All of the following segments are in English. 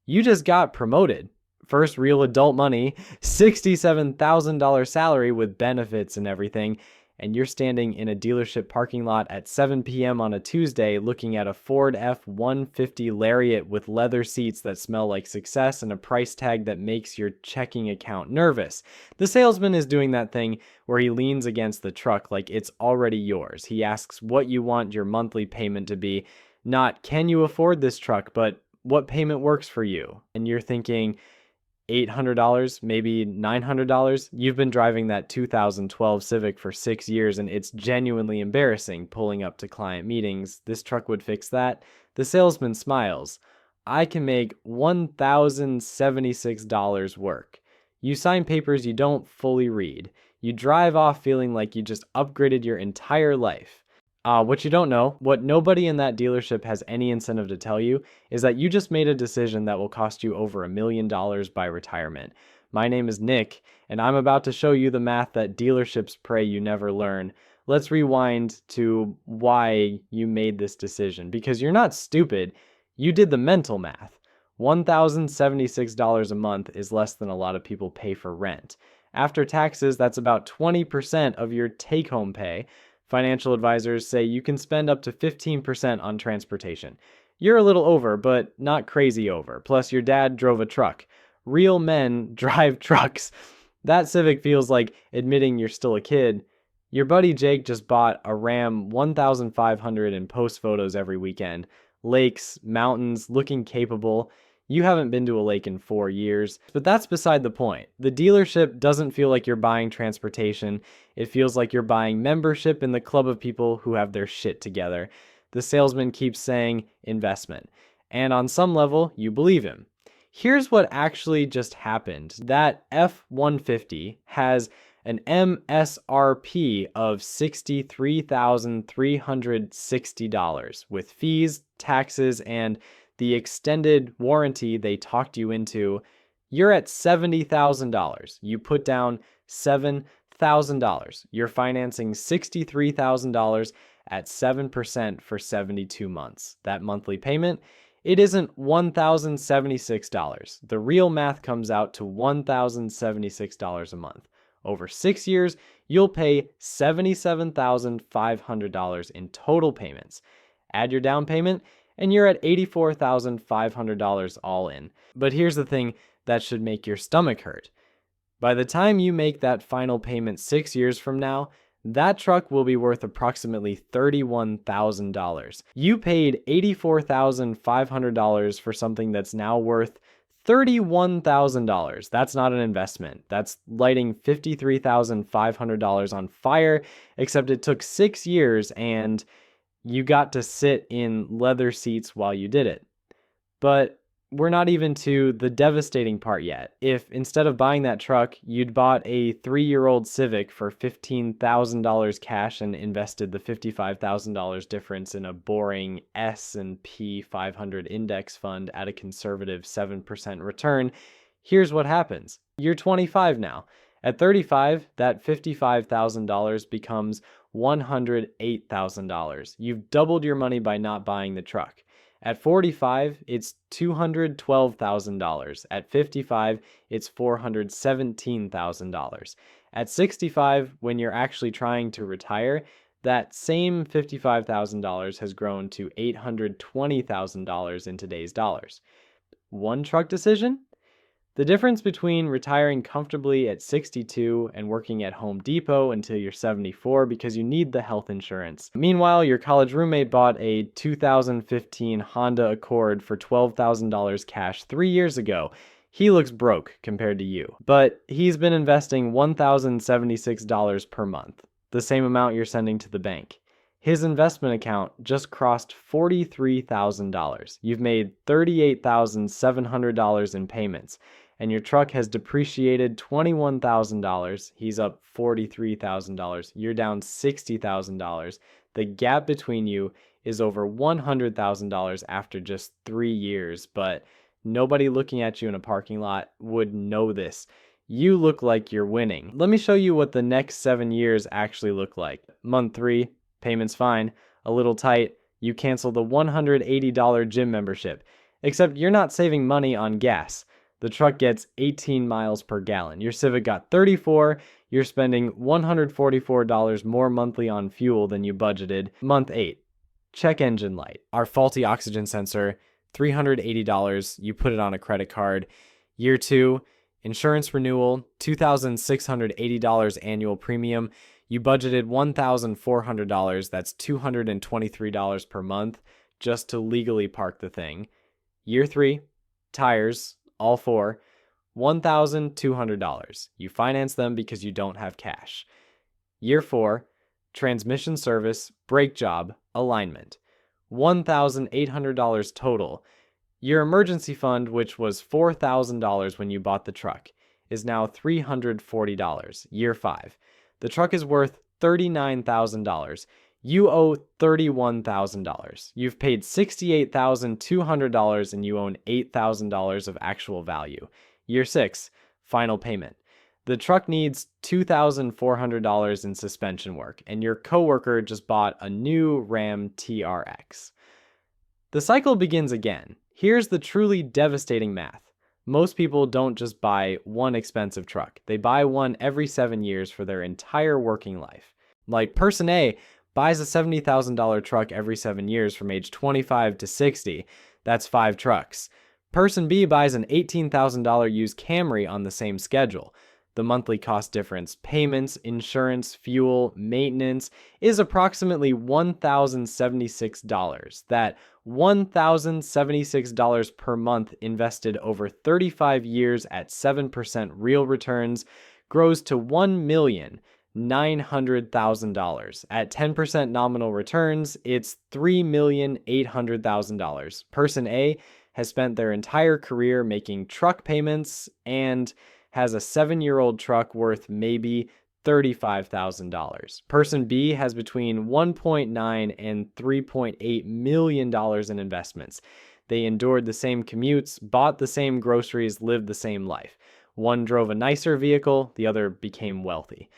You just got promoted. First real adult money, $67,000 salary with benefits and everything, and you're standing in a dealership parking lot at 7 p.m. on a Tuesday looking at a Ford F-150 Lariat with leather seats that smell like success and a price tag that makes your checking account nervous. The salesman is doing that thing where he leans against the truck like it's already yours. He asks what you want your monthly payment to be, not can you afford this truck, but what payment works for you? And you're thinking, $800, maybe $900. You've been driving that 2012 Civic for 6 years and it's genuinely embarrassing pulling up to client meetings. This truck would fix that. The salesman smiles. I can make $1,076 work. You sign papers you don't fully read. You drive off feeling like you just upgraded your entire life. What you don't know, what nobody in that dealership has any incentive to tell you, is that you just made a decision that will cost you over $1 million by retirement. My name is Nick, and I'm about to show you the math that dealerships pray you never learn. Let's rewind to why you made this decision, because you're not stupid. You did the mental math. $1,076 a month is less than a lot of people pay for rent. After taxes, that's about 20% of your take-home pay. Financial advisors say you can spend up to 15% on transportation. You're a little over, but not crazy over. Plus, your dad drove a truck. Real men drive trucks. That Civic feels like admitting you're still a kid. Your buddy Jake just bought a Ram 1500 and posts photos every weekend. Lakes, mountains, looking capable. You haven't been to a lake in 4 years, but that's beside the point. The dealership doesn't feel like you're buying transportation. It feels like you're buying membership in the club of people who have their shit together. The salesman keeps saying investment, and on some level, you believe him. Here's what actually just happened. That F-150 has an MSRP of $63,360 with fees, taxes, and the extended warranty they talked you into. You're at $70,000. You put down $7,000. You're financing $63,000 at 7% for 72 months. That monthly payment, it isn't $1,076. The real math comes out to $1,076 a month. Over 6 years, you'll pay $77,500 in total payments. Add your down payment, and you're at $84,500 all in. But here's the thing that should make your stomach hurt. By the time you make that final payment 6 years from now, that truck will be worth approximately $31,000. You paid $84,500 for something that's now worth $31,000. That's not an investment. That's lighting $53,500 on fire, except it took 6 years and you got to sit in leather seats while you did it. But we're not even to the devastating part yet. If instead of buying that truck, you'd bought a 3-year-old Civic for $15,000 cash and invested the $55,000 difference in a boring S&P 500 index fund at a conservative 7% return, here's what happens. You're 25 now. At 35, that $55,000 becomes $108,000. You've doubled your money by not buying the truck. At 45, it's $212,000. At 55, it's $417,000. At 65, when you're actually trying to retire, that same $55,000 has grown to $820,000 in today's dollars. One truck decision? The difference between retiring comfortably at 62 and working at Home Depot until you're 74 because you need the health insurance. Meanwhile, your college roommate bought a 2015 Honda Accord for $12,000 cash 3 years ago. He looks broke compared to you, but he's been investing $1,076 per month, the same amount you're sending to the bank. His investment account just crossed $43,000. You've made $38,700 in payments, and your truck has depreciated $21,000. He's up $43,000. You're down $60,000. The gap between you is over $100,000 after just 3 years, but nobody looking at you in a parking lot would know this. You look like you're winning. Let me show you what the next 7 years actually look like. Month 3, payment's fine. A little tight. You cancel the $180 gym membership. Except you're not saving money on gas. The truck gets 18 miles per gallon. Your Civic got 34. You're spending $144 more monthly on fuel than you budgeted. Month 8, check engine light. Our faulty oxygen sensor, $380. You put it on a credit card. Year 2, insurance renewal, $2,680 annual premium. You budgeted $1,400. That's $223 per month just to legally park the thing. Year 3, tires, all 4, $1,200. You finance them because you don't have cash. Year 4, transmission service, brake job, alignment, $1,800 total. Your emergency fund, which was $4,000 when you bought the truck, is now $340. Year 5, the truck is worth $39,000. You owe $31,000. You've paid $68,200 and you own $8,000 of actual value. Year 6, final payment. The truck needs $2,400 in suspension work, and your coworker just bought a new Ram TRX. The cycle begins again. Here's the truly devastating math. Most people don't just buy one expensive truck. They buy one every 7 years for their entire working life. Like person A buys a $70,000 truck every 7 years from age 25 to 60. That's 5 trucks. Person B buys an $18,000 used Camry on the same schedule. The monthly cost difference, payments, insurance, fuel, maintenance, is approximately $1,076. That $1,076 per month invested over 35 years at 7% real returns grows to $1,900,000. At 10% nominal returns, it's $3,800,000. Person A has spent their entire career making truck payments and has a 7-year-old truck worth maybe $35,000. Person B has between $1.9 and $3.8 million in investments. They endured the same commutes, bought the same groceries, lived the same life. One drove a nicer vehicle, the other became wealthy.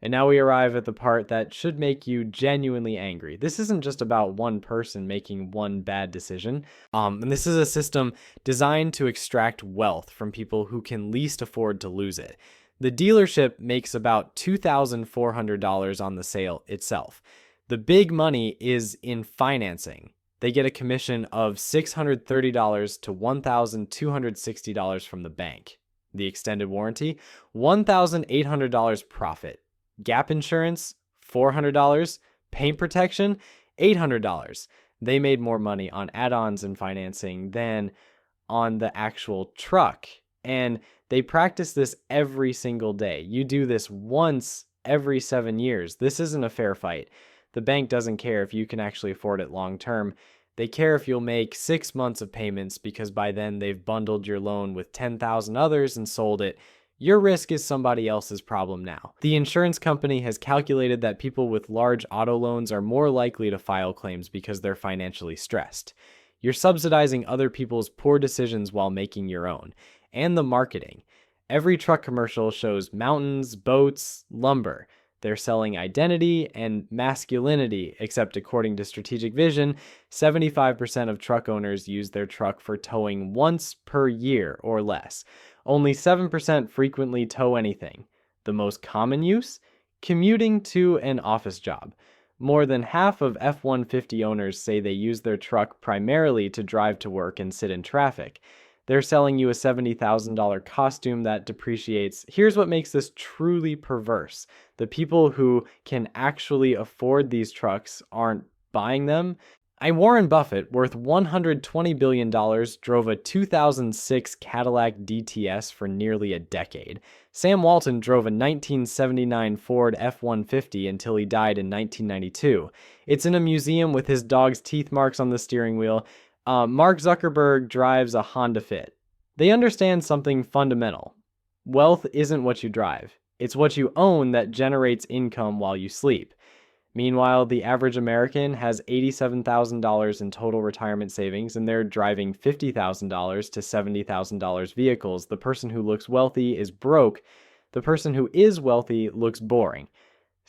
And now we arrive at the part that should make you genuinely angry. This isn't just about one person making one bad decision. And this is a system designed to extract wealth from people who can least afford to lose it. The dealership makes about $2,400 on the sale itself. The big money is in financing. They get a commission of $630 to $1,260 from the bank. The extended warranty, $1,800 profit. Gap insurance, $400. Paint protection, $800. They made more money on add-ons and financing than on the actual truck. And they practice this every single day. You do this once every 7 years. This isn't a fair fight. The bank doesn't care if you can actually afford it long term. They care if you'll make 6 months of payments because by then they've bundled your loan with 10,000 others and sold it. Your risk is somebody else's problem now. The insurance company has calculated that people with large auto loans are more likely to file claims because they're financially stressed. You're subsidizing other people's poor decisions while making your own. And the marketing. Every truck commercial shows mountains, boats, lumber. They're selling identity and masculinity, except according to Strategic Vision, 75% of truck owners use their truck for towing once per year or less. Only 7% frequently tow anything. The most common use? Commuting to an office job. More than half of F-150 owners say they use their truck primarily to drive to work and sit in traffic. They're selling you a $70,000 costume that depreciates. Here's what makes this truly perverse. The people who can actually afford these trucks aren't buying them. Warren Buffett, worth $120 billion, drove a 2006 Cadillac DTS for nearly a decade. Sam Walton drove a 1979 Ford F-150 until he died in 1992. It's in a museum with his dog's teeth marks on the steering wheel. Mark Zuckerberg drives a Honda Fit. They understand something fundamental. Wealth isn't what you drive. It's what you own that generates income while you sleep. Meanwhile, the average American has $87,000 in total retirement savings, and they're driving $50,000 to $70,000 vehicles. The person who looks wealthy is broke. The person who is wealthy looks boring.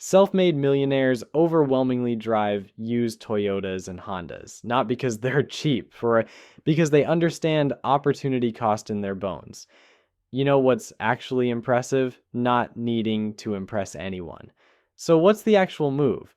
Self-made millionaires overwhelmingly drive used Toyotas and Hondas, not because they're cheap, because they understand opportunity cost in their bones. You know what's actually impressive? Not needing to impress anyone. So what's the actual move?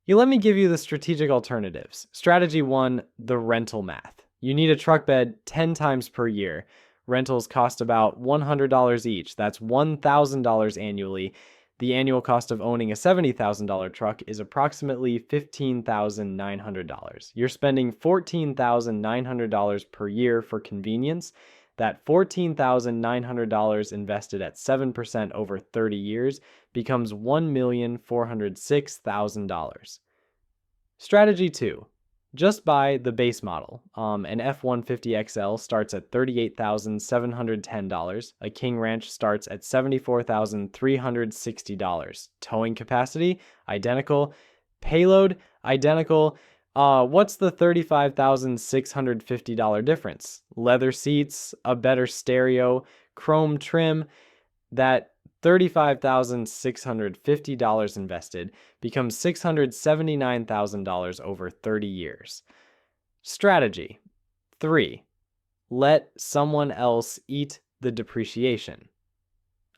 Let me give you the strategic alternatives. Strategy 1, the rental math. You need a truck bed 10 times per year. Rentals cost about $100 each. That's $1,000 annually. The annual cost of owning a $70,000 truck is approximately $15,900. You're spending $14,900 per year for convenience. That $14,900 invested at 7% over 30 years becomes $1,406,000. Strategy 2. Just buy the base model. An F-150 XL starts at $38,710. A King Ranch starts at $74,360. Towing capacity, identical. Payload, identical. What's the $35,650 difference? Leather seats, a better stereo, chrome trim. That $35,650 invested becomes $679,000 over 30 years. Strategy 3. Let someone else eat the depreciation.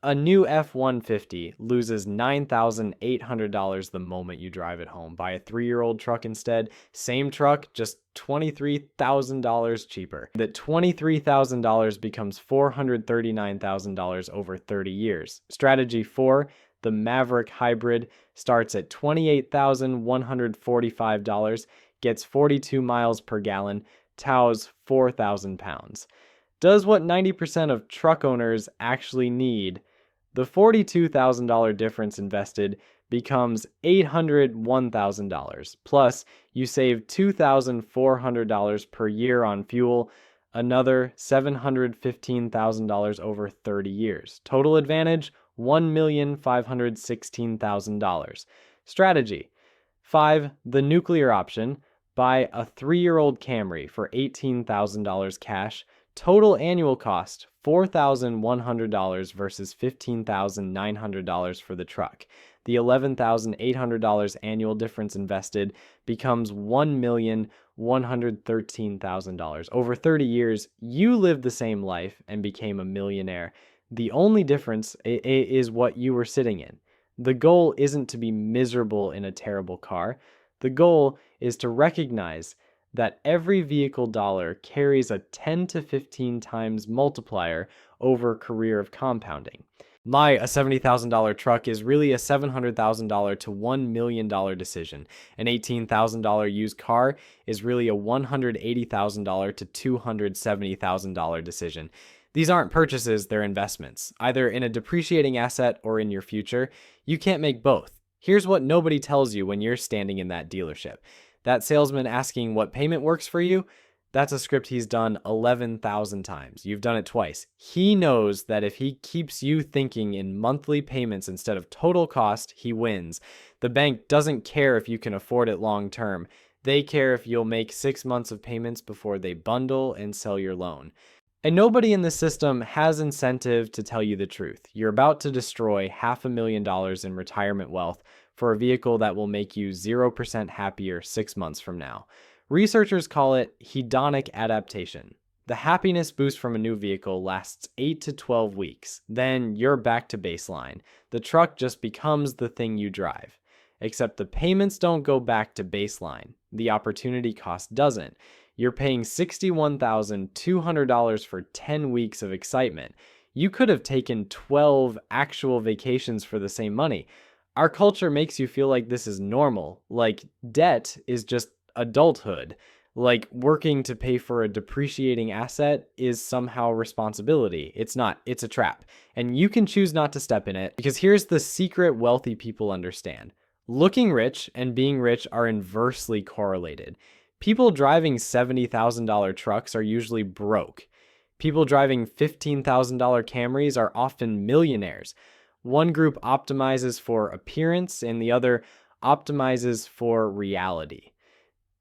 A new F-150 loses $9,800 the moment you drive it home. Buy a 3-year-old truck instead. Same truck, just $23,000 cheaper. That $23,000 becomes $439,000 over 30 years. Strategy 4, the Maverick Hybrid starts at $28,145, gets 42 miles per gallon, tows 4,000 pounds. Does what 90% of truck owners actually need. The $42,000 difference invested becomes $801,000. Plus, you save $2,400 per year on fuel, another $715,000 over 30 years. Total advantage, $1,516,000. Strategy 5. The nuclear option. Buy a 3-year-old Camry for $18,000 cash. Total annual cost, $4,100 versus $15,900 for the truck. The $11,800 annual difference invested becomes $1,113,000. Over 30 years, you lived the same life and became a millionaire. The only difference is what you were sitting in. The goal isn't to be miserable in a terrible car. The goal is to recognize that every vehicle dollar carries a 10 to 15 times multiplier over a career of compounding. A $70,000 truck is really a $700,000 to $1 million decision. An $18,000 used car is really a $180,000 to $270,000 decision. These aren't purchases, they're investments, either in a depreciating asset or in your future. You can't make both. Here's what nobody tells you when you're standing in that dealership. That salesman asking what payment works for you, that's a script he's done 11,000 times. You've done it twice. He knows that if he keeps you thinking in monthly payments instead of total cost, he wins. The bank doesn't care if you can afford it long term. They care if you'll make 6 months of payments before they bundle and sell your loan. And nobody in the system has incentive to tell you the truth. You're about to destroy $500,000 in retirement wealth for a vehicle that will make you 0% happier 6 months from now. Researchers call it hedonic adaptation. The happiness boost from a new vehicle lasts 8 to 12 weeks. Then you're back to baseline. The truck just becomes the thing you drive. Except the payments don't go back to baseline. The opportunity cost doesn't. You're paying $61,200 for 10 weeks of excitement. You could have taken 12 actual vacations for the same money. Our culture makes you feel like this is normal, like debt is just adulthood, like working to pay for a depreciating asset is somehow responsibility. It's not, it's a trap. And you can choose not to step in it, because here's the secret wealthy people understand. Looking rich and being rich are inversely correlated. People driving $70,000 trucks are usually broke. People driving $15,000 Camrys are often millionaires. One group optimizes for appearance and the other optimizes for reality.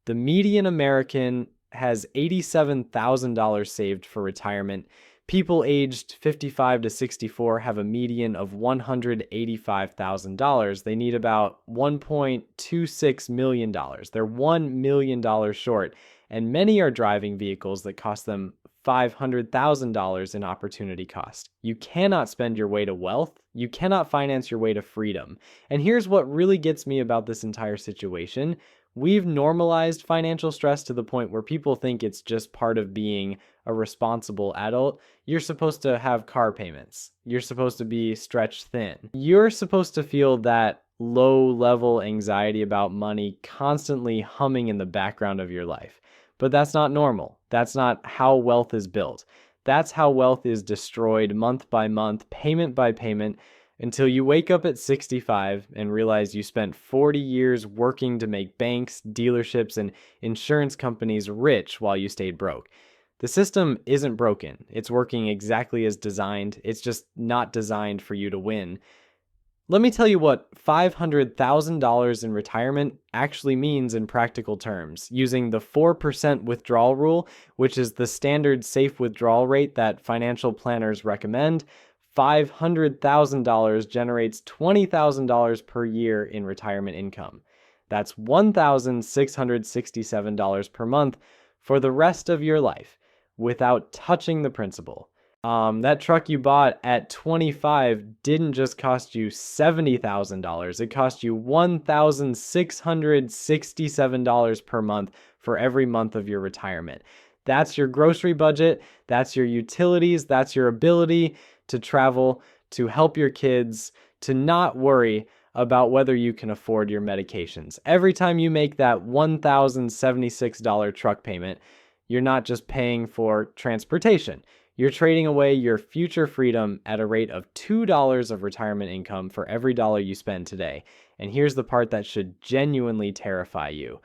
The median American has $87,000 saved for retirement. People aged 55 to 64 have a median of $185,000. They need about $1.26 million. They're $1 million short, and many are driving vehicles that cost them $500,000 in opportunity cost. You cannot spend your way to wealth. You cannot finance your way to freedom. And here's what really gets me about this entire situation. We've normalized financial stress to the point where people think it's just part of being a responsible adult. You're supposed to have car payments. You're supposed to be stretched thin. You're supposed to feel that low-level anxiety about money constantly humming in the background of your life. But that's not normal. That's not how wealth is built. That's how wealth is destroyed month by month, payment by payment, until you wake up at 65 and realize you spent 40 years working to make banks, dealerships, and insurance companies rich while you stayed broke. The system isn't broken. It's working exactly as designed. It's just not designed for you to win. Let me tell you what $500,000 in retirement actually means in practical terms, using the 4% withdrawal rule, which is the standard safe withdrawal rate that financial planners recommend. $500,000 generates $20,000 per year in retirement income. That's $1,667 per month for the rest of your life without touching the principal. That truck you bought at 25 didn't just cost you $70,000. It cost you $1,667 per month for every month of your retirement. That's your grocery budget. That's your utilities. That's your ability to travel, to help your kids, to not worry about whether you can afford your medications. Every time you make that $1,076 truck payment, you're not just paying for transportation. You're trading away your future freedom at a rate of $2 of retirement income for every dollar you spend today. And here's the part that should genuinely terrify you.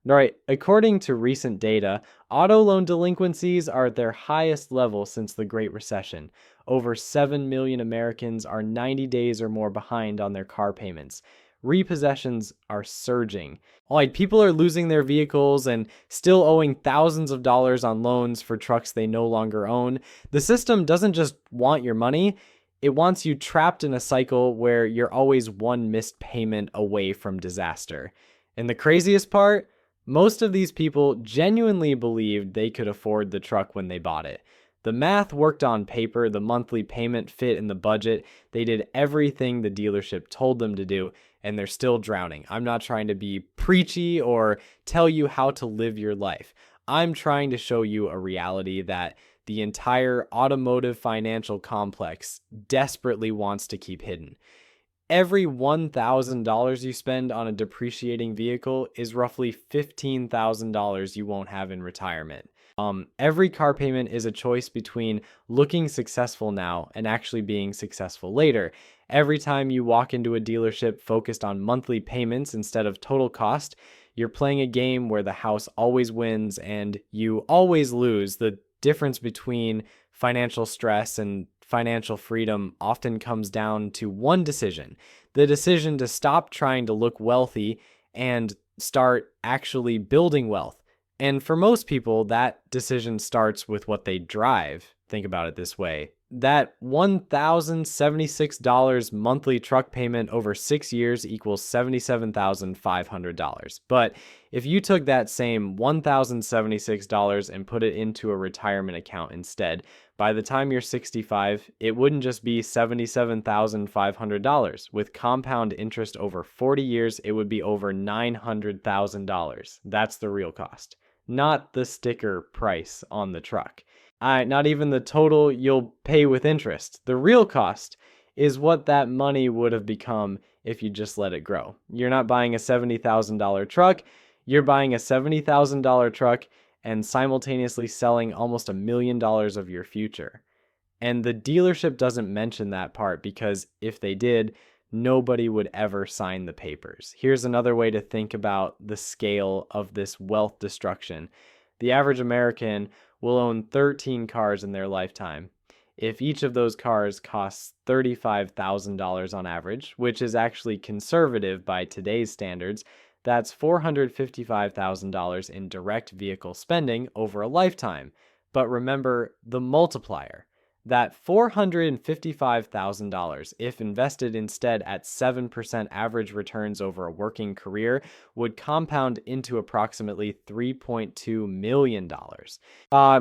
All right, according to recent data, auto loan delinquencies are at their highest level since the Great Recession. Over 7 million Americans are 90 days or more behind on their car payments. Repossessions are surging. Like, people are losing their vehicles and still owing thousands of dollars on loans for trucks they no longer own. The system doesn't just want your money, it wants you trapped in a cycle where you're always one missed payment away from disaster. And the craziest part? Most of these people genuinely believed they could afford the truck when they bought it. The math worked on paper, the monthly payment fit in the budget, they did everything the dealership told them to do, and they're still drowning. I'm not trying to be preachy or tell you how to live your life. I'm trying to show you a reality that the entire automotive financial complex desperately wants to keep hidden. Every $1,000 you spend on a depreciating vehicle is roughly $15,000 you won't have in retirement. Every car payment is a choice between looking successful now and actually being successful later. Every time you walk into a dealership focused on monthly payments instead of total cost, you're playing a game where the house always wins and you always lose. The difference between financial stress and financial freedom often comes down to one decision: the decision to stop trying to look wealthy and start actually building wealth. And for most people, that decision starts with what they drive. Think about it this way. That $1,076 monthly truck payment over 6 years equals $77,500. But if you took that same $1,076 and put it into a retirement account instead, by the time you're 65, it wouldn't just be $77,500. With compound interest over 40 years, it would be over $900,000. That's the real cost, not the sticker price on the truck. Not even the total you'll pay with interest. The real cost is what that money would have become if you just let it grow. You're not buying a $70,000 truck. You're buying a $70,000 truck and simultaneously selling almost $1 million of your future. And the dealership doesn't mention that part because if they did, nobody would ever sign the papers. Here's another way to think about the scale of this wealth destruction. The average American will own 13 cars in their lifetime. If each of those cars costs $35,000 on average, which is actually conservative by today's standards, that's $455,000 in direct vehicle spending over a lifetime. But remember the multiplier. that $455,000, if invested instead at 7% average returns over a working career, would compound into approximately $3.2 million.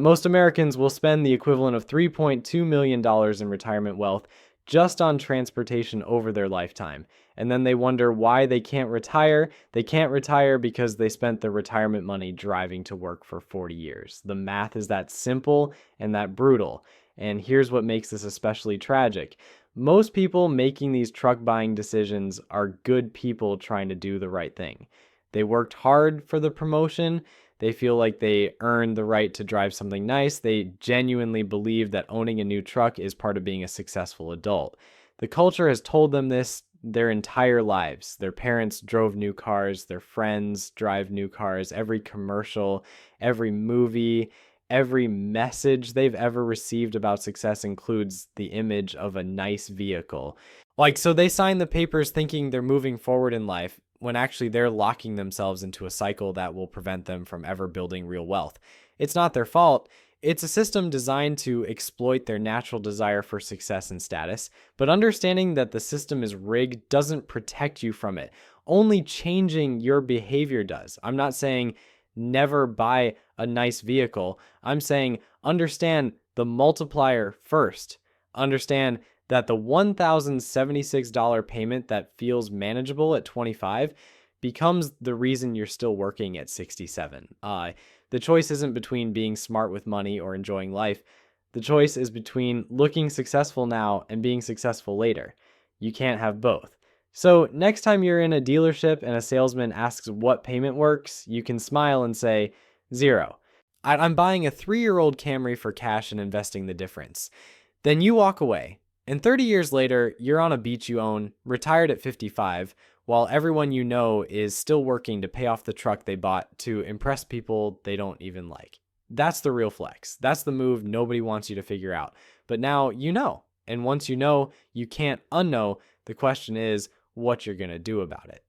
Most Americans will spend the equivalent of $3.2 million in retirement wealth just on transportation over their lifetime. And then they wonder why they can't retire. They can't retire because they spent their retirement money driving to work for 40 years. The math is that simple and that brutal. And here's what makes this especially tragic. Most people making these truck buying decisions are good people trying to do the right thing. They worked hard for the promotion. They feel like they earned the right to drive something nice. They genuinely believe that owning a new truck is part of being a successful adult. The culture has told them this their entire lives. Their parents drove new cars, their friends drive new cars, every commercial, every movie, every message they've ever received about success includes the image of a nice vehicle. So they sign the papers thinking they're moving forward in life when actually they're locking themselves into a cycle that will prevent them from ever building real wealth. It's not their fault. It's a system designed to exploit their natural desire for success and status, but understanding that the system is rigged doesn't protect you from it. Only changing your behavior does. I'm not saying never buy a nice vehicle. I'm saying understand the multiplier first. Understand that the $1,076 payment that feels manageable at 25 becomes the reason you're still working at 67. The choice isn't between being smart with money or enjoying life. The choice is between looking successful now and being successful later. You can't have both. So next time you're in a dealership and a salesman asks what payment works, you can smile and say, 0. I'm buying a 3-year-old Camry for cash and investing the difference. Then you walk away. And 30 years later, you're on a beach you own, retired at 55, while everyone you know is still working to pay off the truck they bought to impress people they don't even like. That's the real flex. That's the move nobody wants you to figure out. But now you know. And once you know, you can't unknow. The question is what you're going to do about it.